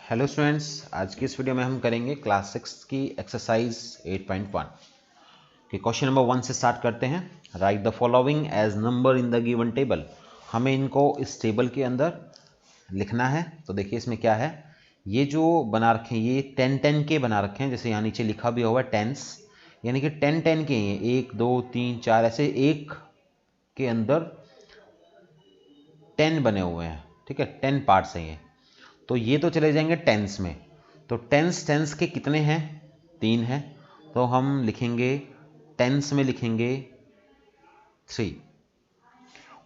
Hello students, आज की इस वीडियो में हम करेंगे क्लास 6 की एक्सरसाइज 8.1 के क्वेश्चन नंबर 1 से स्टार्ट करते हैं। Write the following as number in the given table. हमें इनको इस टेबल के अंदर लिखना है। तो देखिए इसमें क्या है, ये जो बना रखे हैं ये 10-10 के बना रखे हैं, जैसे यहाँ नीचे लिखा भी हुआ है टेंस, यानी कि 10-10 के हैं, 1 2 3 4 ऐसे एक के अंदर 10 बने हुए हैं। ठीक है, 10 पार्ट्स हैं ये। तो ये तो चले जाएंगे टेंस में। तो टेंस के कितने हैं? 3 हैं। तो हम लिखेंगे टेंस में लिखेंगे 3।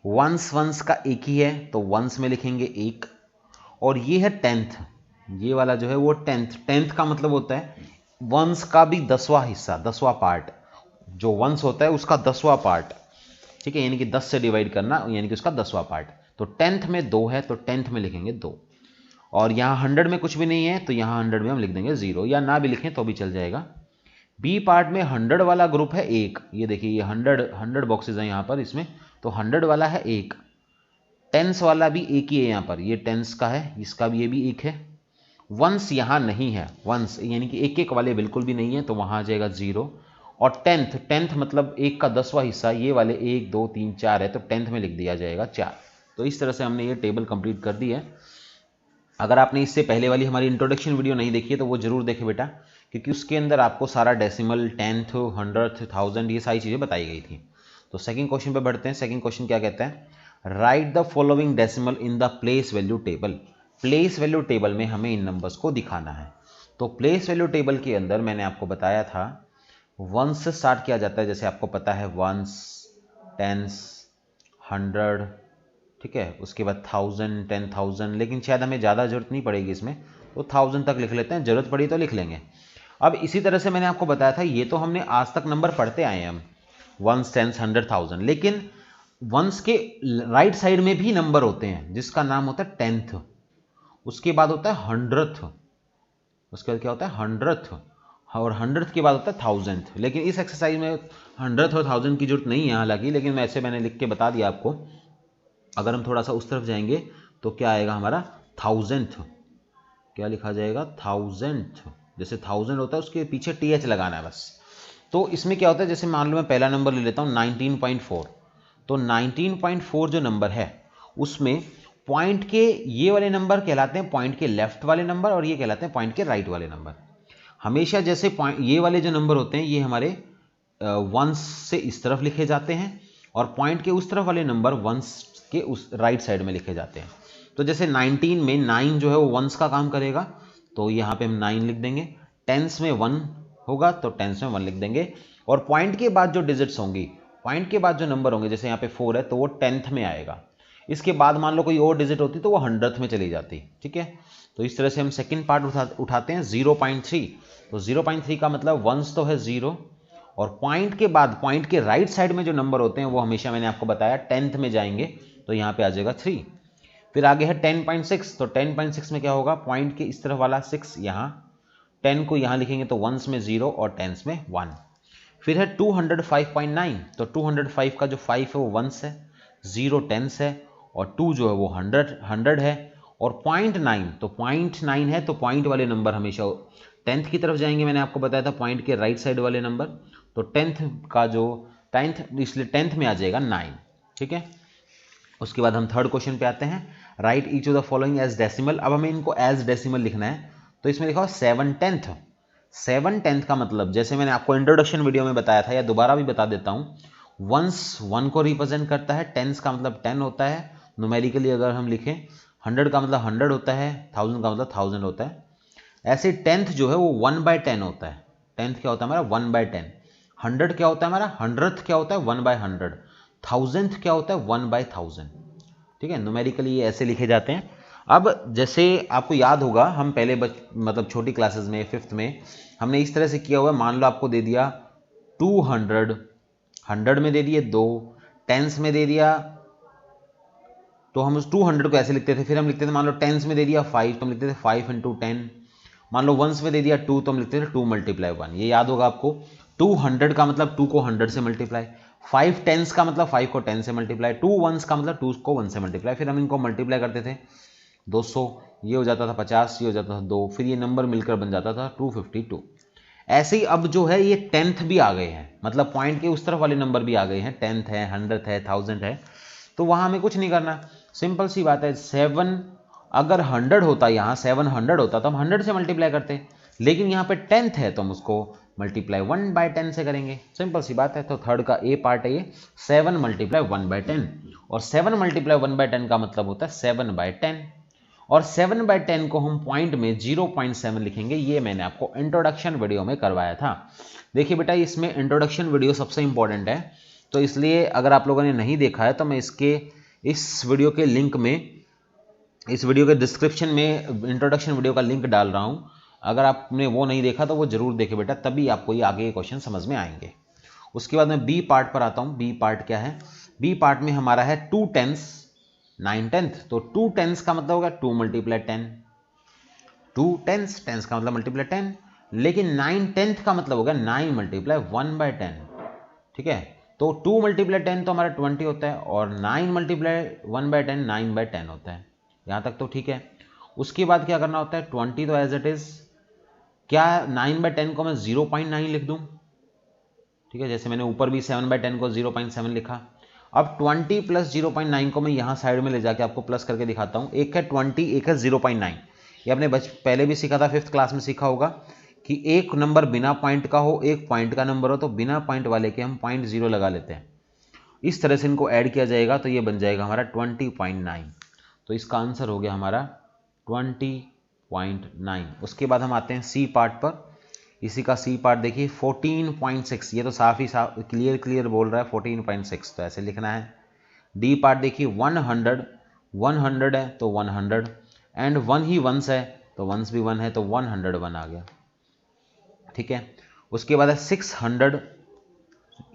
वंस का एक ही है तो वंस में लिखेंगे 1। और ये है टेंथ, ये वाला जो है वो टेंथ का मतलब होता है वंस का भी 10वां हिस्सा, 10वां पार्ट। जो वंस होता है उसका 10वां पार्ट। ठीक है, यानी कि 10 से डिवाइड करना, यानी कि उसका 10वां पार्ट। तो टेंथ में 2 है तो टेंथ में लिखेंगे 2। और यहाँ 100 में कुछ भी नहीं है तो यहाँ 100 में हम लिख देंगे 0, या ना भी लिखें तो भी चल जाएगा। बी पार्ट में 100 वाला ग्रुप है 1। ये देखिए ये 100 बॉक्सेस हैं यहाँ पर इसमें, तो 100 वाला है 1। टेंस वाला भी एक ही है यहाँ पर, ये टेंस का है, इसका भी ये भी 1 है। वंस यहाँ नहीं है, वंस यानी कि एक एक वाले बिल्कुल भी नहीं है, तो वहाँ आ जाएगा 0। और टेंथ मतलब 1 का 10वां हिस्सा, ये वाले 1 2 3 4 है, तो टेंथ में लिख दिया जाएगा 4। तो इस तरह से हमने ये टेबल कंप्लीट कर दी है। अगर आपने इससे पहले वाली हमारी इंट्रोडक्शन वीडियो नहीं देखी है तो वो जरूर देखें बेटा, क्योंकि उसके अंदर आपको सारा डेसिमल, टेंथ, 100th, 1000 ये सारी चीज़ें बताई गई थी। तो सेकंड क्वेश्चन पे बढ़ते हैं। सेकंड क्वेश्चन क्या कहता है, right the following decimal in the place value table. Place value table में हमें इन नंबर्स को दिखाना है। तो प्लेस वैल्यू टेबल के अंदर मैंने आपको बताया था वंस से स्टार्ट किया जाता है, जैसे आपको पता है वंस, टेंस, 100, ठीक है, उसके बाद 1000, 10,000, लेकिन शायद हमें ज़्यादा जरूरत नहीं पड़ेगी इसमें, तो 1000 तक लिख लेते हैं, जरूरत पड़ी तो लिख लेंगे। अब इसी तरह से मैंने आपको बताया था, ये तो हमने आज तक नंबर पढ़ते आए हैं हम, वंस, टेंस, 100, 1000, लेकिन वंस के राइट साइड में भी नंबर होते हैं जिसका नाम होता है टेंथ, उसके बाद होता है 100th, उसके बाद क्या होता है 100th, और 100th के बाद होता है 1000th। लेकिन इस एक्सरसाइज में 100th और 1000 की जरूरत नहीं है हालांकि, लेकिन ऐसे मैंने लिख के बता दिया आपको। अगर हम थोड़ा सा उस तरफ जाएंगे तो क्या आएगा हमारा 1000th, क्या लिखा जाएगा 1000th, जैसे 1000 होता है उसके पीछे TH लगाना है बस। तो इसमें क्या होता है, जैसे मान लो मैं पहला नंबर ले लेता हूँ 19.4, तो 19.4 जो नंबर है उसमें पॉइंट के ये वाले नंबर कहलाते हैं पॉइंट के लेफ्ट वाले नंबर, और ये कहलाते हैं पॉइंट के राइट वाले नंबर। हमेशा जैसे ये वाले जो नंबर होते हैं ये हमारे वंस से इस तरफ लिखे जाते हैं, और पॉइंट के उस तरफ वाले नंबर वंस के उस राइट साइड में लिखे जाते हैं। तो जैसे 19 में 9 जो है वो वंस का काम करेगा, तो यहाँ पे हम 9 लिख देंगे। टेंस में 1 होगा तो टेंस में 1 लिख देंगे। और पॉइंट के बाद जो डिजिट्स होंगी, पॉइंट के बाद जो नंबर होंगे, जैसे यहाँ पे 4 है तो वो 10th में आएगा। इसके बाद मान लो कोई और डिजिट होती तो वो 100th में चली जाती। ठीक है, तो इस तरह से हम सेकेंड पार्ट उठाते हैं 0.3। तो 0.3 का मतलब वंस तो है 0, और पॉइंट के बाद पॉइंट के राइट साइड में जो नंबर होते हैं वो हमेशा मैंने आपको बताया 10th में जाएंगे, तो यहाँ पे आ जाएगा 3। फिर आगे है 10.6, तो 10.6 में क्या होगा, पॉइंट के इस तरफ वाला 6, यहाँ 10 को यहाँ लिखेंगे तो वंस में 0 और टेंस में 1। फिर है 205.9, तो 205 का जो 5 है वो वंस है, 0 टेंस है, और 2 जो है वो 100 है। और 0.9, तो 0.9 है तो पॉइंट वाले नंबर हमेशा 10th की तरफ जाएंगे, मैंने आपको बताया था पॉइंट के राइट साइड वाले नंबर। तो 10th का जो 10th, इसलिए 10th में आ जाएगा 9। ठीक है, उसके बाद हम थर्ड क्वेश्चन पे आते हैं, write each of the following as decimal. अब हमें इनको एज डेसिमल लिखना है, तो इसमें लिखा हो 7/10। 7/10 का मतलब, जैसे मैंने आपको इंट्रोडक्शन वीडियो में बताया था, या दोबारा भी बता देता हूँ, वंस 1 को रिप्रेजेंट करता है, टेंस का मतलब 10 होता है न्यूमेरिकली अगर हम लिखें, 100 का मतलब 100 होता है, 1000 का मतलब 1000 होता है। ऐसे 10th जो है वो 1/10 होता है। 10th क्या होता है हमारा 1/10। 100 क्या होता है हमारा 100th क्या होता है 1/100। 1000th क्या होता है 1/1000। ठीक है, न्यूमेरिकली ये ऐसे लिखे जाते हैं। अब जैसे आपको याद होगा, हम पहले मतलब छोटी क्लासेस में 5th में हमने इस तरह से किया हुआ है। मान लो आपको दे दिया 200, 100 में दे दिए 2, टेंस में दे दिया, तो हम उस 200 को ऐसे लिखते थे। फिर हम लिखते थे, मान लो टेंस में दे दिया 5, तो हम लिखते थे 5 × 10। मान लो वंस में दे दिया 2, तो हम लिखते थे 2 × 1। ये याद होगा आपको। 200 का मतलब 2 को 100 से मल्टीप्लाई, 5 टेंस का मतलब 5 को 10 से मल्टीप्लाई, 2 वंस का मतलब 2 को 1 से मल्टीप्लाई। फिर हम इनको मल्टीप्लाई करते थे 200, ये हो जाता था 50, ये हो जाता था 2, फिर ये नंबर मिलकर बन जाता था 252। ऐसे ही अब जो है ये 10th भी आ गए हैं, मतलब पॉइंट के उस तरफ वाले नंबर भी आ गए हैं, 10th है, 100th है, 1000 है। तो वहाँ हमें कुछ नहीं करना, सिंपल सी बात है। 7 अगर 100 होता, यहाँ 700 होता तो हम 100 से मल्टीप्लाई करते, लेकिन यहाँ पे 10th है तो हम उसको मल्टीप्लाई 1/10 से करेंगे, सिंपल सी बात है। तो थर्ड का ए पार्ट है ये 7 × 1/10, और 7 × 1/10 का मतलब होता है 7/10, और 7/10 को हम पॉइंट में 0.7 लिखेंगे। ये मैंने आपको इंट्रोडक्शन वीडियो में करवाया था। देखिए बेटा, इसमें इंट्रोडक्शन वीडियो सबसे इंपॉर्टेंट है, तो इसलिए अगर आप लोगों ने नहीं देखा है तो मैं इस वीडियो के लिंक में, इस वीडियो के डिस्क्रिप्शन में इंट्रोडक्शन वीडियो का लिंक डाल रहा हूँ। अगर आपने वो नहीं देखा तो वो जरूर देखें बेटा, तभी आपको ये आगे के क्वेश्चन समझ में आएंगे। उसके बाद मैं बी पार्ट पर आता हूँ। बी पार्ट क्या है? बी पार्ट में हमारा है 2/10 9/10, तो 2/10 का मतलब होगा 2 × 10, 2/10 10 का मतलब मल्टीप्लाई 10, लेकिन 9/10 का मतलब होगा 9 × 1/10, ठीक है। तो 2 × 10 तो हमारा 20 होता है, और 9 × 1/10 9/10 होता है। यहाँ तक तो ठीक है। उसके बाद क्या करना होता है? 20 तो एज इट इज, क्या 9/10 को मैं 0.9 लिख दूं, ठीक है, जैसे मैंने ऊपर भी 7/10 को 0.7 लिखा। अब 20 + 0.9 को मैं यहाँ साइड में ले जाके आपको प्लस करके दिखाता हूँ। एक है 20, एक है 0.9। ये आपने पहले भी सीखा था, 5th क्लास में सीखा होगा कि एक नंबर बिना पॉइंट का हो, एक पॉइंट का नंबर हो, तो बिना पॉइंट वाले के हम 0.0 लगा लेते हैं। इस तरह से इनको ऐड किया जाएगा तो ये बन जाएगा हमारा 20.9। तो इसका आंसर हो गया हमारा 20.9। उसके बाद हम आते हैं सी पार्ट पर। इसी का सी पार्ट देखिए 14.6, ये तो साफ ही साफ क्लियर बोल रहा है 14.6, तो ऐसे लिखना है। डी पार्ट देखिए 100 है तो 100, एंड 1 ही वंस है तो वंस भी 1 है तो 101 आ गया, ठीक है। उसके बाद है 600,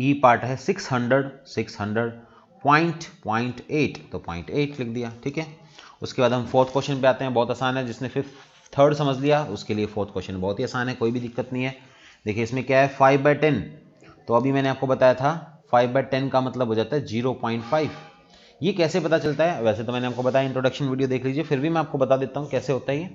ई पार्ट है 600 0.8 तो 0.8 लिख दिया, ठीक है। उसके बाद हम 4th क्वेश्चन पे आते हैं। बहुत आसान है, जिसने 3rd समझ लिया उसके लिए 4th क्वेश्चन बहुत ही आसान है, कोई भी दिक्कत नहीं है। देखिए इसमें क्या है 5/10, तो अभी मैंने आपको बताया था 5/10 का मतलब हो जाता है 0.5। ये कैसे पता चलता है? वैसे तो मैंने आपको बताया, इंट्रोडक्शन वीडियो देख लीजिए, फिर भी मैं आपको बता देता हूँ कैसे होता है ये।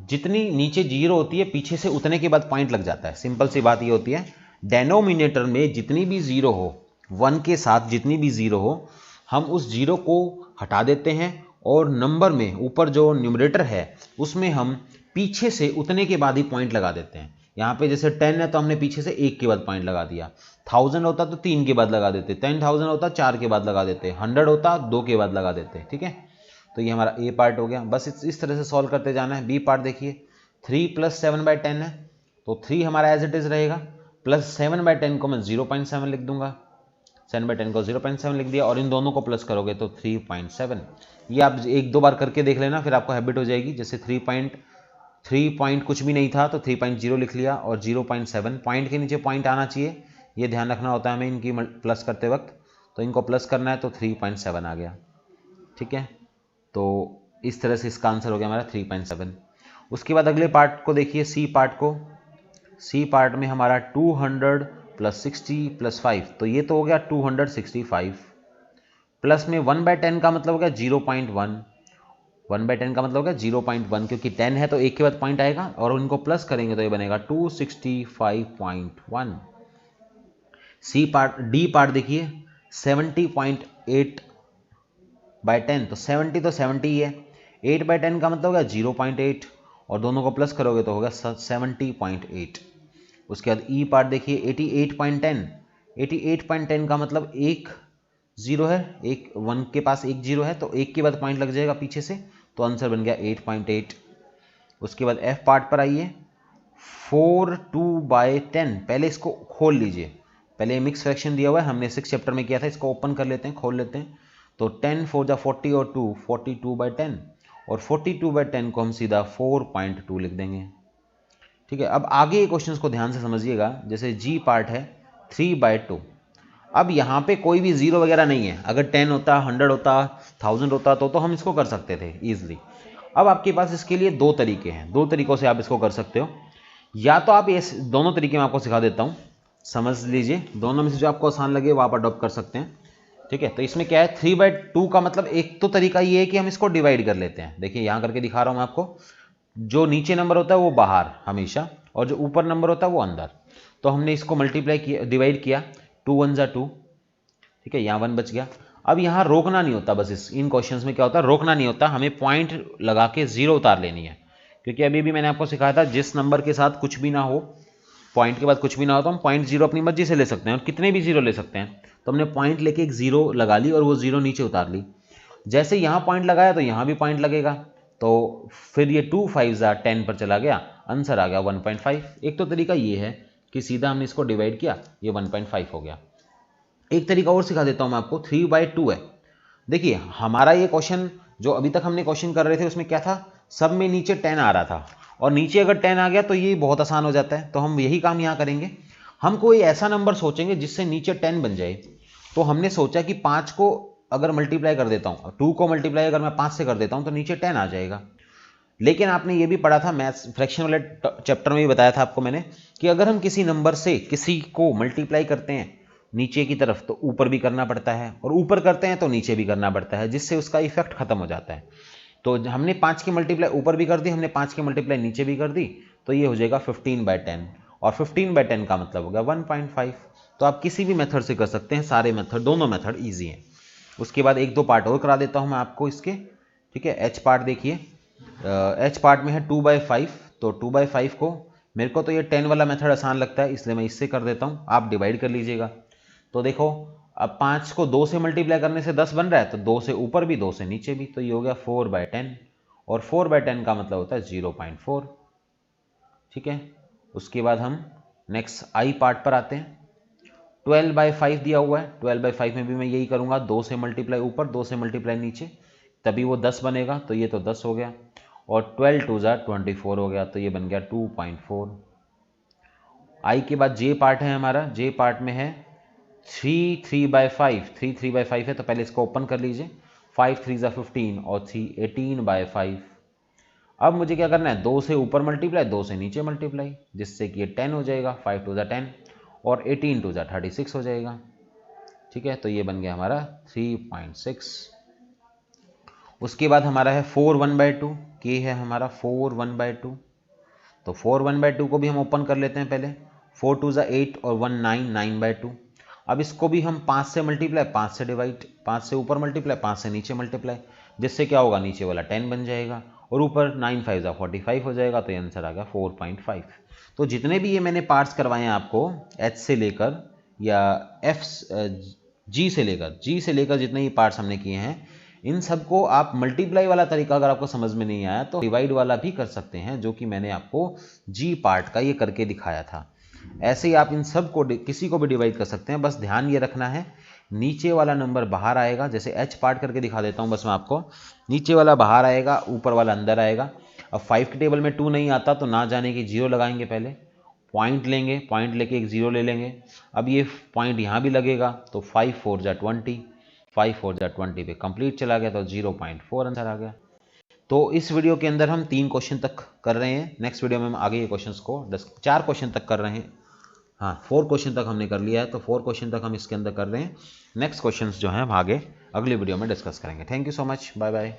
जितनी नीचे 0 होती है, पीछे से उतने के बाद पॉइंट लग जाता है। सिंपल सी बात ये होती है, डेनोमिनेटर में जितनी भी 0 हो, 1 के साथ जितनी भी 0 हो, हम उस 0 को हटा देते हैं, और नंबर में ऊपर जो न्यूमरेटर है उसमें हम पीछे से उतने के बाद ही पॉइंट लगा देते हैं। यहाँ पे जैसे 10 है तो हमने पीछे से 1 के बाद पॉइंट लगा दिया, 1000 होता तो 3 के बाद लगा देते, 10,000 होता 4 के बाद लगा देते, 100 होता 2 के बाद लगा देते, ठीक है। तो ये हमारा ए पार्ट हो गया। बस इस तरह से सॉल्व करते जाना है। बी पार्ट देखिए 3 + 7/10 है, तो 3 हमारा एज इट इज रहेगा, प्लस 7/10 को मैं 0.7 लिख दूंगा, 7/10 को 0.7 लिख दिया, और इन दोनों को प्लस करोगे तो 3.7। ये आप 1-2 बार करके देख लेना, फिर आपको हैबिट हो जाएगी। जैसे 3 कुछ भी नहीं था तो 3.0 लिख लिया, और 0.7 पॉइंट के नीचे पॉइंट आना चाहिए, ये ध्यान रखना होता है हमें इनकी प्लस करते वक्त। तो इनको प्लस करना है तो 3.7 आ गया, ठीक है। तो इस तरह से इसका आंसर हो गया हमारा 3.7। उसके बाद अगले पार्ट को देखिए, सी पार्ट को। सी पार्ट में हमारा 200 + 60 + 5, तो ये तो हो गया 265, प्लस में 1/10 का मतलब हो गया 0.1, 1/10 का मतलब हो गया 0.1, क्योंकि 10 है तो 1 के बाद पॉइंट आएगा, और उनको प्लस करेंगे तो ये बनेगा 265.1। सी पार्ट, डी पार्ट देखिए 70.8/10, तो 70 तो 70 ही है, 8/10 का मतलब होगा 0.8, और दोनों को प्लस करोगे तो होगा 70.8। उसके बाद ई पार्ट देखिए 88.10, 88.10 का मतलब एक 0 है, एक 1 के पास एक 0 है, तो 1 के बाद पॉइंट लग जाएगा पीछे से, तो आंसर बन गया 8.8। उसके बाद एफ पार्ट पर आइए, 42/10, पहले इसको खोल लीजिए, पहले मिक्स फ्रैक्शन दिया हुआ है, हमने 6 चैप्टर में किया था, इसको ओपन कर लेते हैं, खोल लेते हैं। तो 10 4 जा 40 और 2 42/10, और 42/10 को हम सीधा 4.2 लिख देंगे, ठीक है। अब आगे क्वेश्चंस को ध्यान से समझिएगा। जैसे जी पार्ट है 3/2, अब यहाँ पे कोई भी 0 वगैरह नहीं है, अगर 10 होता, 100 होता, 1000 होता तो हम इसको कर सकते थे ईजिली। अब आपके पास इसके लिए 2 तरीके हैं, 2 तरीकों से आप इसको कर सकते हो। या तो आप ये दोनों तरीके मैं आपको सिखा देता हूँ, समझ लीजिए, दोनों में से जो आपको आसान लगे वो आप अडॉप्ट कर सकते हैं। ठीक है, तो इसमें क्या है 3/2 का मतलब एक तो तरीका ये है कि हम इसको डिवाइड कर लेते हैं। देखिए यहां करके दिखा रहा हूं मैं आपको, जो नीचे नंबर होता है वो बाहर हमेशा और जो ऊपर नंबर होता है वो अंदर। तो हमने इसको मल्टीप्लाई किया, डिवाइड किया, 2 1 जा 2, ठीक है, यहाँ 1 बच गया। अब यहाँ रोकना नहीं होता, बस इन क्वेश्चंस में क्या होता है, रोकना नहीं होता, हमें पॉइंट लगा के 0 उतार लेनी है। क्योंकि अभी भी मैंने आपको सिखाया था जिस नंबर के साथ कुछ भी ना हो, पॉइंट के बाद कुछ भी ना हो, तो हम पॉइंट 0 अपनी मर्जी से ले सकते हैं और कितने भी 0 ले सकते हैं। तो हमने पॉइंट लेके एक 0 लगा ली और वो 0 नीचे उतार ली। जैसे यहाँ पॉइंट लगाया तो यहाँ भी पॉइंट लगेगा, तो फिर ये 2 5 जा 10 पर चला गया, आंसर आ गया 1.5। एक तो तरीका ये है कि सीधा हमने इसको डिवाइड किया, ये 1.5 हो गया। एक तरीका और सिखा देता हूं मैं आपको, 3/2 है। देखिए हमारा ये क्वेश्चन जो अभी तक हमने क्वेश्चन कर रहे थे उसमें क्या था, सब में नीचे 10 आ रहा था, और नीचे अगर 10 आ गया तो ये बहुत आसान हो जाता है। तो हम यही काम यहाँ करेंगे, हम कोई ऐसा नंबर सोचेंगे जिससे नीचे 10 बन जाए। तो हमने सोचा कि 5 को अगर मल्टीप्लाई कर देता हूँ, 2 को मल्टीप्लाई अगर मैं 5 से कर देता हूँ तो नीचे 10 आ जाएगा। लेकिन आपने ये भी पढ़ा था मैथ्स फ्रैक्शन वाले चैप्टर में भी बताया था आपको मैंने, कि अगर हम किसी नंबर से किसी को मल्टीप्लाई करते हैं नीचे की तरफ तो ऊपर भी करना पड़ता है, और ऊपर करते हैं तो नीचे भी करना पड़ता है, जिससे उसका इफेक्ट खत्म हो जाता है। तो हमने 5 की मल्टीप्लाई ऊपर भी कर दी, हमने 5 की मल्टीप्लाई नीचे भी कर दी, तो ये हो जाएगा 15/10, और 15/10 का मतलब हो गया 1.5। तो आप किसी भी मेथड से कर सकते हैं, सारे मेथड, दोनों मेथड ईजी हैं। उसके बाद 1-2 पार्ट और करा देता हूँ मैं आपको इसके, ठीक है। एच पार्ट देखिए, एच पार्ट में है 2/5, तो 2/5 को, मेरे को तो ये 10 वाला मेथड आसान लगता है इसलिए मैं इससे कर देता हूँ, आप डिवाइड कर लीजिएगा। तो देखो अब 5 को 2 से मल्टीप्लाई करने से 10 बन रहा है, तो 2 से ऊपर भी 2 से नीचे भी, तो ये हो गया 4/10, और 4/10 का मतलब होता है 0.4, ठीक है। उसके बाद हम नेक्स्ट आई पार्ट पर आते हैं। 12/5 दिया हुआ है, 12/5 में भी मैं यही करूंगा, 2 से मल्टीप्लाई ऊपर, 2 से मल्टीप्लाई नीचे, तभी वो 10 बनेगा, तो ये तो 10 हो गया, और 12 2 जा 24 हो गया, तो ये बन गया 2.4। आई के बाद जे पार्ट है हमारा, जे पार्ट में है 3/5, 3/5 है, तो पहले इसको ओपन कर लीजिए, 5 3 जा 15 और 3 18/5। अब मुझे क्या करना है, 2 से ऊपर मल्टीप्लाई, 2 से नीचे मल्टीप्लाई, जिससे कि ये 10 हो जाएगा, 5 2 जा 10 और 18 2 जा 36 हो जाएगा, ठीक है। तो ये बन गया हमारा 3.6। उसके बाद हमारा है 4 1/2, के है हमारा 4 1/2, तो 4 1/2 को भी हम ओपन कर लेते हैं पहले, 4 2 जा 8 और 1 9 9/2। अब इसको भी हम 5 से मल्टीप्लाई, 5 से डिवाइड, 5 से ऊपर मल्टीप्लाई, 5 से नीचे मल्टीप्लाई, जिससे क्या होगा, नीचे वाला 10 बन जाएगा और ऊपर 9 5 जा 45 हो जाएगा, तो ये आंसर आ गया 4.5। तो जितने भी ये मैंने पार्ट्स करवाए हैं आपको, एच से लेकर या एफ जी से लेकर जितने ही पार्ट्स हमने किए हैं, इन सबको आप मल्टीप्लाई वाला तरीका अगर आपको समझ में नहीं आया तो डिवाइड वाला भी कर सकते हैं, जो कि मैंने आपको जी पार्ट का ये करके दिखाया था। ऐसे ही आप इन सब को किसी को भी डिवाइड कर सकते हैं, बस ध्यान ये रखना है नीचे वाला नंबर बाहर आएगा। जैसे एच पार्ट करके दिखा देता हूँ बस मैं आपको, नीचे वाला बाहर आएगा, ऊपर वाला अंदर आएगा। अब 5 के टेबल में 2 नहीं आता तो ना जाने की 0 लगाएंगे, पहले पॉइंट लेंगे, पॉइंट लेके एक 0 ले लेंगे। अब ये पॉइंट यहाँ भी लगेगा, तो 5 4 जा 20, 5 4 जा 20 पे कंप्लीट चला गया, तो 0.4 आंसर आ गया। तो इस वीडियो के अंदर हम 3 क्वेश्चन तक कर रहे हैं, नेक्स्ट वीडियो में हम आगे ये क्वेश्चंस को 4 क्वेश्चन तक कर रहे हैं। हाँ 4 क्वेश्चन तक हमने कर लिया है, तो 4 क्वेश्चन तक हम इसके अंदर कर रहे हैं। नेक्स्ट क्वेश्चंस जो हैं हम आगे अगली वीडियो में डिस्कस करेंगे। Thank you so much, bye bye.